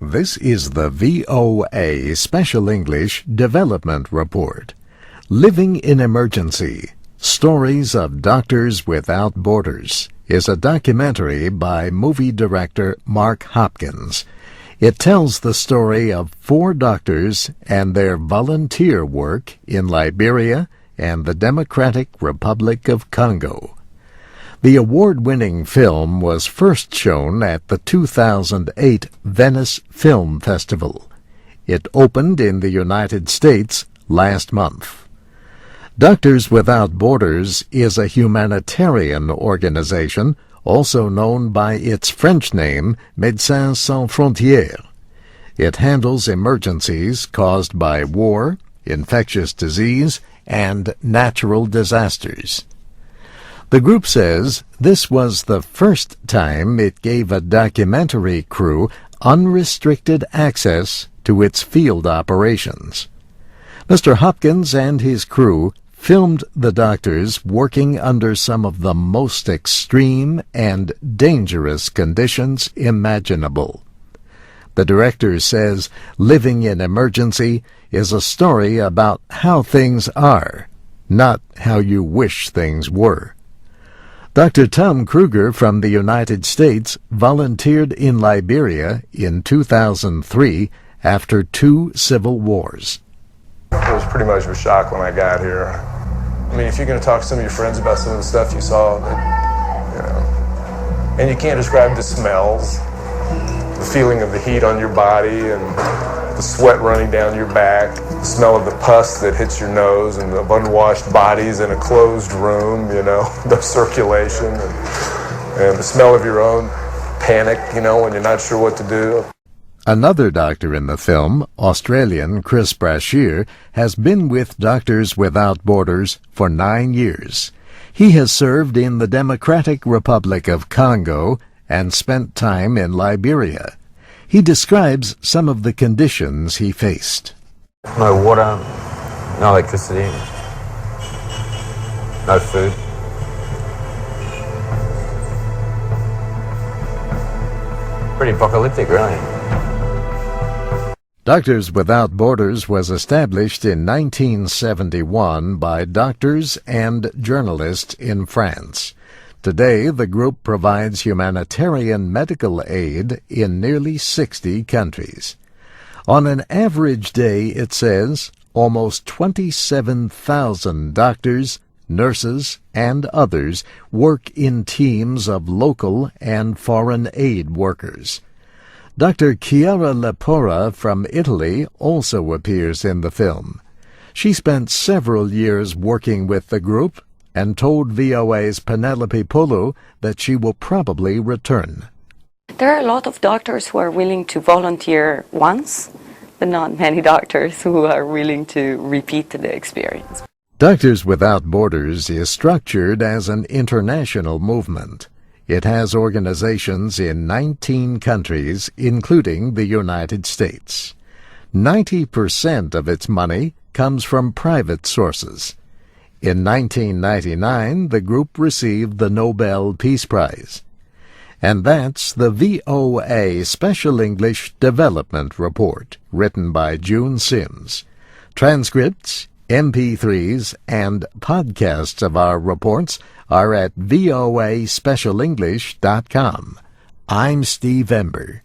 This is the VOA Special English Development Report. Living in Emergency, Stories of Doctors Without Borders is a documentary by movie director Mark Hopkins. It tells the story of 4 doctors and their volunteer work in Liberia and the Democratic Republic of Congo. The award-winning film was first shown at the 2008 Venice Film Festival. It opened in the United States last month. Doctors Without Borders is a humanitarian organization, also known by its French name, Medecins Sans Frontieres. It handles emergencies caused by war, infectious disease, and natural disasters. The group says this was the first time it gave a documentary crew unrestricted access to its field operations. Mr. Hopkins and his crew filmed the doctors working under some of the most extreme and dangerous conditions imaginable. The director says Living in Emergency is a story about how things are, not how you wish things were. Dr. Tom Kruger from the United States volunteered in Liberia in 2003 after 2 civil wars. It was pretty much a shock when I got here. I mean, if you're going to talk to some of your friends about some of the stuff you saw, and you can't describe the smells, the feeling of the heat on your body and the sweat running down your back, the smell of the pus that hits your nose and of unwashed bodies in a closed room, the circulation and the smell of your own panic, when you're not sure what to do. Another doctor in the film, Australian Chris Brashear, has been with Doctors Without Borders for 9 years. He has served in the Democratic Republic of Congo and spent time in Liberia. He describes some of the conditions he faced. No water, no electricity, no food. Pretty apocalyptic, really. Doctors Without Borders was established in 1971 by doctors and journalists in France. Today, the group provides humanitarian medical aid in nearly 60 countries. On an average day, it says, almost 27,000 doctors, nurses, and others work in teams of local and foreign aid workers. Dr. Chiara Lepora from Italy also appears in the film. She spent several years working with the group and told VOA's Penelope Polo that she will probably return. There are a lot of doctors who are willing to volunteer once, but not many doctors who are willing to repeat the experience. Doctors Without Borders is structured as an international movement. It has organizations in 19 countries, including the United States. 90% of its money comes from private sources. In 1999, the group received the Nobel Peace Prize. And that's the VOA Special English Development Report, written by June Sims. Transcripts, MP3s, and podcasts of our reports are at voaspecialenglish.com. I'm Steve Ember.